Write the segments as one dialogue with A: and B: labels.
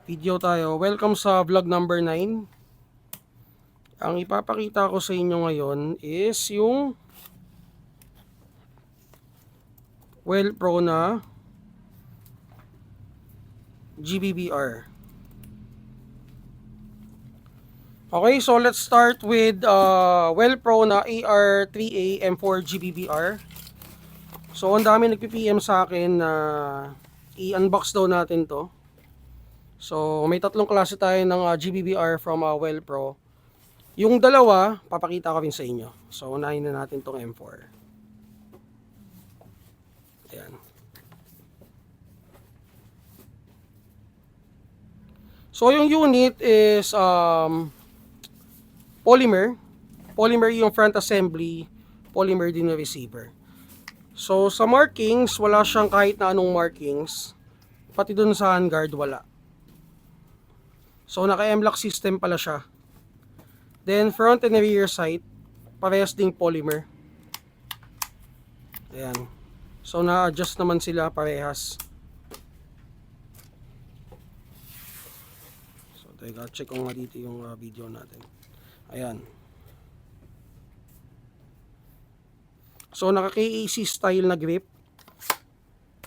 A: Video tayo. Welcome sa vlog number 9. Ang ipapakita ko sa inyo ngayon is yung Well Pro na GBBR. Okay, so let's start with Well Pro na AR3A M4 GBBR. So ang dami nagpi-PM sa akin na i-unbox daw natin to. So may tatlong klase tayo ng GBBR from Well Pro. Yung dalawa, papakita ko rin sa inyo. So unahin na natin tong M4. Ayan. So yung unit is polymer. Polymer yung front assembly, polymer din yung receiver. So sa markings, wala siyang kahit na anong markings. Pati dun sa handguard, wala. So naka-M-lock system pala siya. Then front and rear sight, parehas ding polymer. Ayan. So na-adjust naman sila parehas. So teka, check ko nga dito yung video natin. Ayan. So naka KAC style na grip.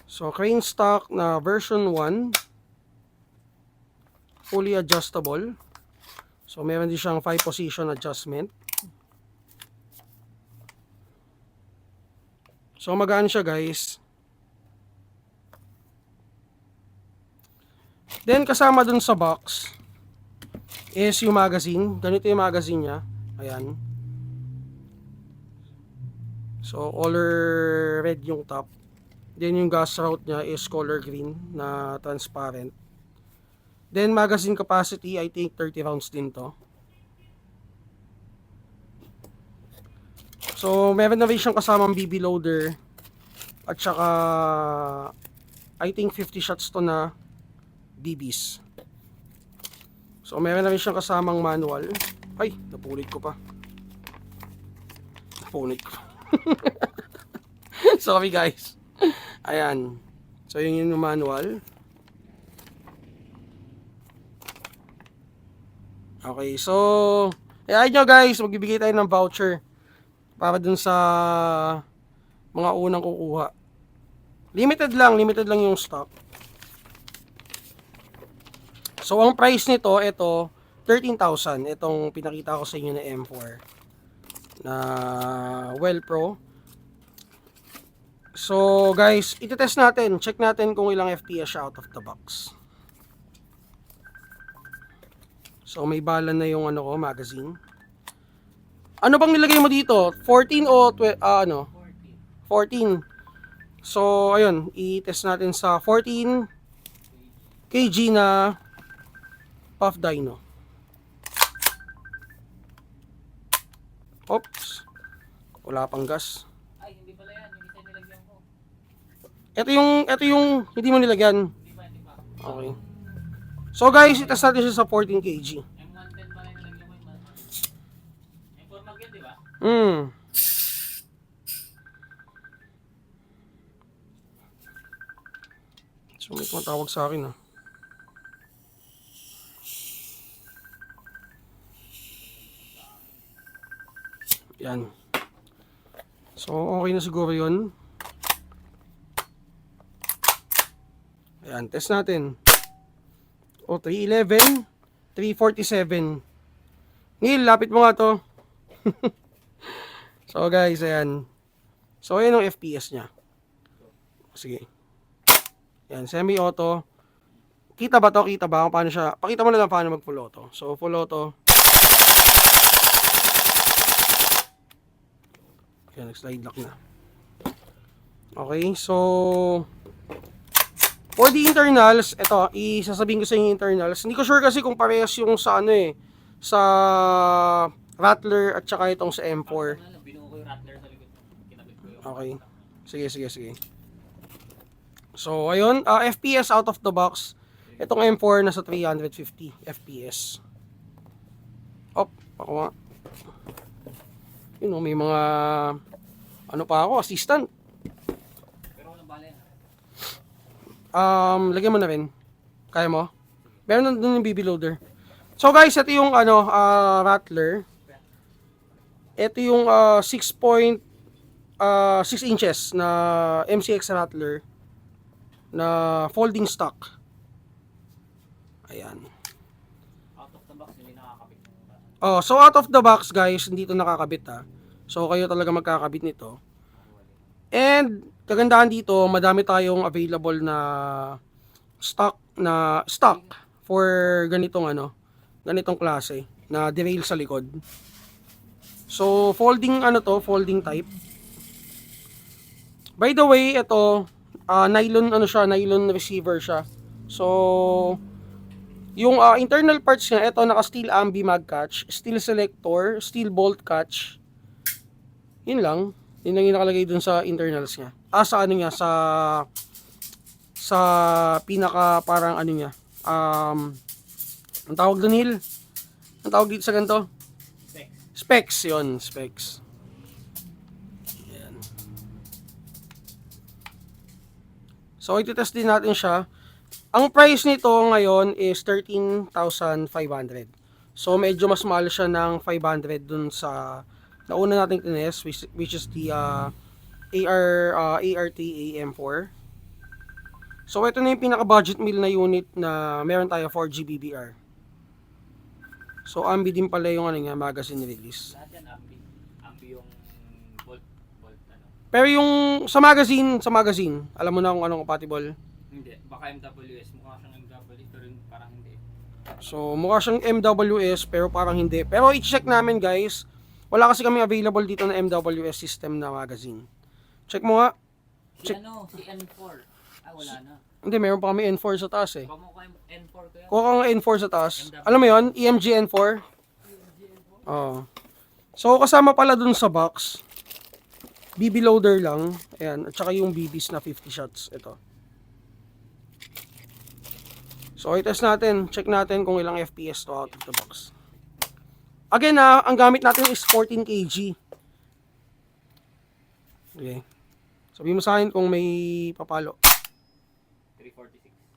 A: So crane stock na version 1. Fully adjustable. So meron din siyang 5 position adjustment. So magaan siya, guys. Then kasama dun sa box is yung magazine. Ganito yung magazine niya. Ayan. So color red yung top. Then yung gas route niya is color green na transparent. Then magazine capacity, I think 30 rounds din to. So meron na rin siyang kasamang BB loader. At saka I think 50 shots to na BBs. So meron na rin siyang kasamang manual. Ay, napulit ko pa. Napulit ko. Sorry guys. Ayan. So yun yung manual. Okay, so ayan nyo guys, magbibigay tayo ng voucher para dun sa mga unang kukuha. Limited lang yung stock. So ang price nito, ito 13,000. Itong pinakita ko sa inyo na M4 na Well Pro. So guys, iti-test natin, check natin kung ilang FPS siya out of the box. So may bala na yung ano ko, magazine. Ano bang nilagay mo dito? 14 o 14. So ayun, i-test natin sa 14 kg na Puff Dino. Oops. Wala pang gas.
B: Ay, hindi pala yan. Yung isa nilagyan ko.
A: Ito yung hindi mo nilagyan.
B: Hindi pa.
A: Okay. So guys, i-test natin siya sa 14 kg.
B: M110 pa rin nilagyan ko yung M4 mag yan, di ba?
A: So may tumatawag sa akin . Yan. So okay na siguro yun. Ayan, test natin. O, 311, 347. Neil, lapit mo nga to. So guys, ayan. So ayan ang FPS niya. Sige. Ayan, semi-auto. Kita ba to? Kita ba kung paano siya? Pakita mo na lang paano mag full auto. So full auto. Ayan, nag-slide lock na. Okay, so for the internals, ito, isasabihin ko sa inyo internals. Hindi ko sure kasi kung parehas yung sa sa Rattler at saka itong sa M4.
B: Binuo ko yung Rattler sa likod. Kinabit ko yung...
A: Okay. Sige. So, ayun, FPS out of the box. Itong M4 nasa 350 FPS. Ako nga. May mga ano pa ako, assistant.
B: Pero walang bala yan.
A: Lagyan mo na rin. Kaya mo? Meron nandun yung BB loader. So guys, ito yung ano, Rattler. Ito yung 6 inches na MCX Rattler na folding stock. Ayan.
B: Out of the box, hindi nakakapit ng
A: Oh, so out of the box guys, hindi ito nakakabit ha. So kayo talaga magkakabit nito. And kagandahan dito, madami tayong available na stock for ganitong klase na derail sa likod. So folding folding type. By the way, ito nylon receiver siya. So yung internal parts niya, ito naka-steel ambi mag catch, steel selector, steel bolt catch. Yun lang. Yun lang yung nakalagay dun sa internals niya. Sa ano niya, sa pinaka parang ano niya. Ang tawag dun, Hil? Ang tawag dito sa ganito? Specs, yun. Specs. Ayan. So, iti-test din natin siya. Ang price nito ngayon is 13,500. So, medyo mas mahal siya ng 500 dun sa nauna nating tinest, which is the ART AM4. So, ito na yung pinaka-budget meal na unit na meron tayo for GBBR. So, ambi din pala yung ano niya, magazine release.
B: Lahat yan, ambi yung bolt, ano.
A: Pero yung sa magazine, alam mo na kung anong compatible.
B: Hindi, baka MWS, mukha siyang MWS, pero parang hindi.
A: So, mukha siyang MWS pero parang hindi. Pero i-check namin guys. Wala kasi kami available dito na MWS system na magazine. Check mo nga.
B: Si N4. Wala na.
A: Hindi, meron pa kami N4 sa taas eh.
B: Baka mo kayo N4 ko yan.
A: Kuha ka ng N4 sa taas. Alam mo yon, EMG N4. Oo. So, kasama pala dun sa box, BB loader lang. Ayan. At saka yung BBs na 50 shots. Ito. So, i-test natin. Check natin kung ilang FPS to out of the box. Again ang gamit natin is 14 kg. Okay. Sabihin mo sa akin kung may papalo.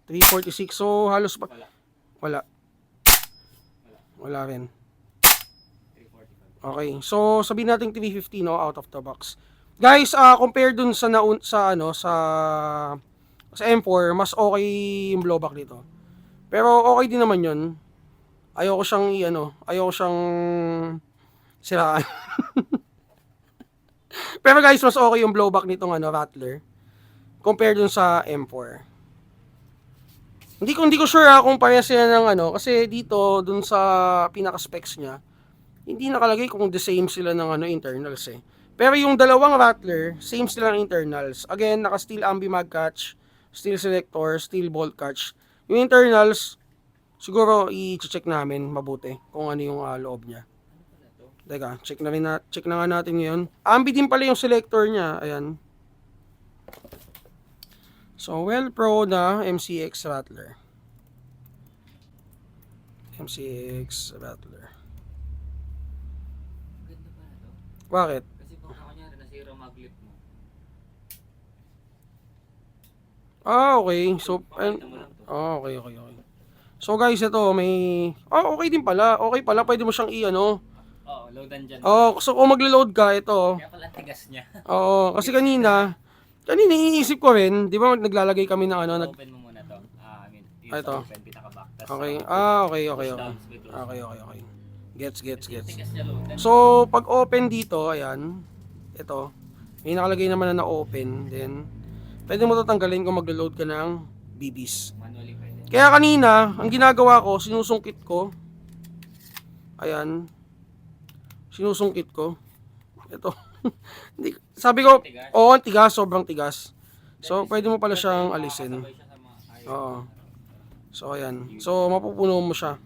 A: 346. So, halos pa. Wala rin.
B: 345.
A: Okay. So, sabihin natin 350 no, out of the box. Guys, compare dun sa M4, mas okay yung blowback dito. Pero okay din naman 'yun. Ayoko siyang siraan. Pero guys, mas okay yung blowback nitong Rattler compare dun sa M4. Hindi ko sure kung parehas sila ng kasi dito dun sa pinaka specs niya, hindi nakalagay kung the same sila ng internals eh. Pero yung dalawang Rattler, same sila ng internals. Again, naka steel ambi mag catch, steel selector, steel bolt catch. Yung internals, siguro i-check namin mabuti kung ano yung loob niya. Teka, check na nga natin ngayon. Ambi din pala yung selector niya. Ayan. So, Well-Pro na MCX Rattler. MCX Rattler.
B: Ganda pa na to.
A: Bakit?
B: Kasi baka kanyari nasira mag-lip mo.
A: Okay. So, okay. So guys, ito may okay din pala. Okay pala, pwede mo siyang
B: Oo, loadan dyan.
A: So kung maglo-load ka, ito.
B: Kaya pala tigas niya.
A: Oo, kasi kanina iniisip ko rin, 'di ba naglalagay kami ng
B: Open mo muna to. I mean,
A: ito.
B: open, pinaka-back.
A: Okay. Okay. Gets.
B: Tigas niya loadan.
A: So, pag open dito, ayan. Ito. May nakalagay naman na open. Then, pwede mo ito tanggalin kung maglo-load ka ng BBs.
B: Manually pwede.
A: Kaya kanina, ang ginagawa ko, sinusungkit ko. Ayan. Sinusungkit ko. Ito. Sabi ko, ang tigas, sobrang tigas. So, pwede mo pala siyang alisin. Oo. So, ayan. So, mapupuno mo siya.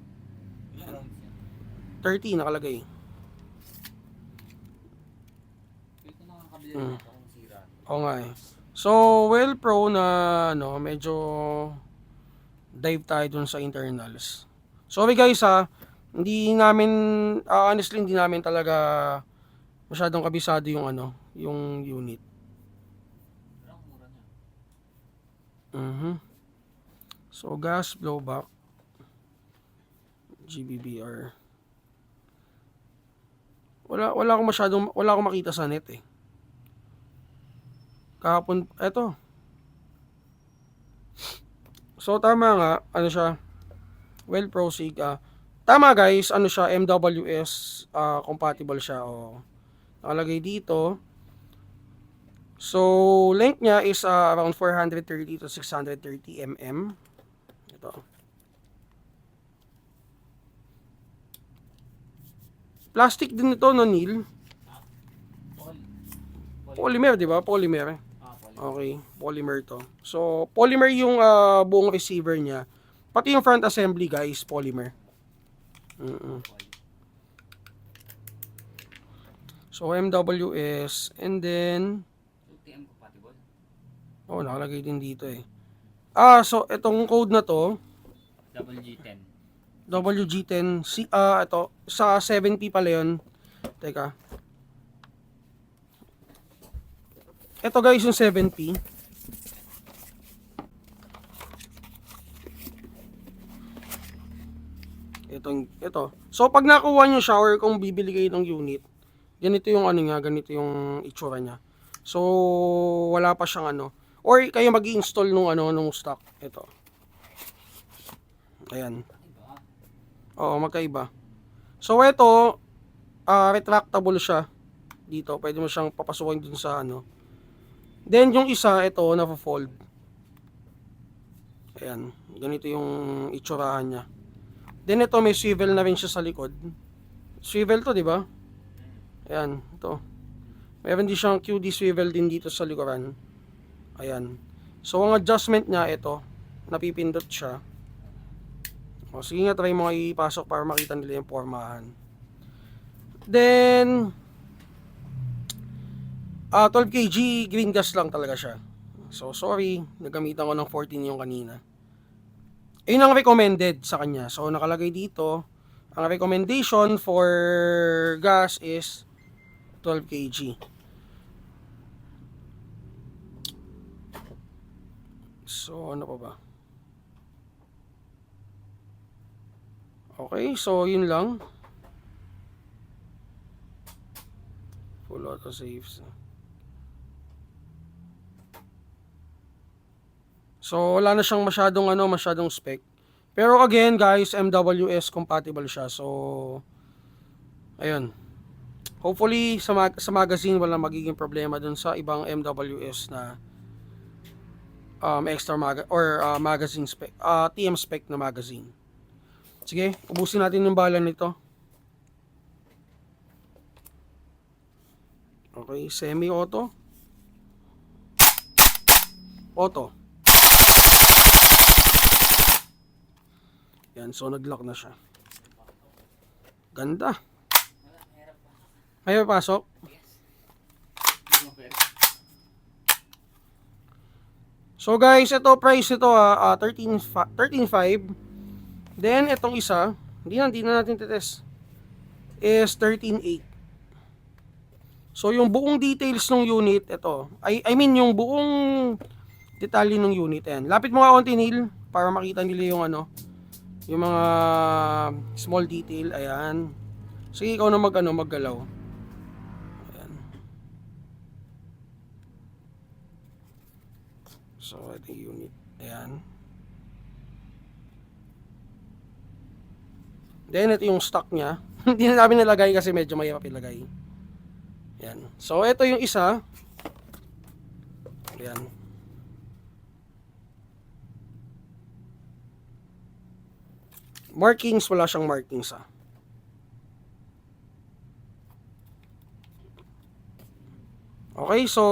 A: 30 nakalagay. Oo nga eh. So, Well-Pro na medyo dive tayo dun sa internals. Sorry guys hindi namin honestly hindi namin talaga masyadong kabisado yung yung unit. So, gas blowback. GBBR. Wala akong makita sa net eh. Kahapon, eto. So tama nga, ano siya? Well Prosig. Tama guys, ano siya, MWS compatible siya. Nakalagay dito. So length niya is around 430 to 630 mm. Ito. Plastic din ito, no, Neil? Polymer, di ba? Polymer.
B: Polymer.
A: Okay, polymer to. So, polymer yung buong receiver niya. Pati yung front assembly, guys, polymer. So, MWS. And then,
B: TM compatible.
A: nakalagay din dito eh. So, itong code na to,
B: WG10.
A: WG10, ito, sa 7P pala yun. Teka. Ito guys, yung 7P. Ito. So, pag nakuha nyo siya or kung bibili kayo ng unit, ganito yung ano niya, ganito yung itsura niya. So, wala pa siyang ano. Or kayo mag-i-install nung stock. Ito. Ayan. Oo, magkaiba. So, ito, retractable siya. Dito, pwede mo siyang papasukin dun sa ano. Then, yung isa, ito, na-fold. Ayan. Ganito yung itsurahan niya. Then, ito, may swivel na rin siya sa likod. Swivel to, di ba? Ayan, ito. Meron din siyang QD swivel din dito sa likuran. Ayan. So, ang adjustment niya, ito. Napipindot siya. Sige nga, try mo nga ipasok para makita nila yung pormahan. Then, 12 kg green gas lang talaga siya. So, sorry, nagamitan ko ng 14 yung kanina. Ayun ang recommended sa kanya. So, nakalagay dito, ang recommendation for gas is 12 kg. So, ano pa ba? Okay, so yun lang. Full auto saves. So wala na siyang masyadong spec. Pero again, guys, MWS compatible siya. So ayun. Hopefully sa magazine wala magiging problema dun sa ibang MWS na extra magazine spec, TM spec na magazine. Sige, ubusin natin yung bala nito. Okay, semi-auto. Auto. Yan, so nag-lock na siya. Ganda. Ayaw pasok. So guys, ito price nito 13.5. Then itong isa, hindi na natin test. Is 13.8. So yung buong details ng unit, ito. I mean yung buong detalye ng unit yan. Lapit mo nga konti, Neil, para makita nila yung ano, yung mga small detail. Ayan. Sige, ikaw na maggalaw. Ayan. So ito yung unit. Ayan. Then ito yung stock niya. Hindi na namin nalagay kasi medyo mahirap ilagay. Ayan. So ito yung isa. Ayan. Markings, wala siyang markings Okay, so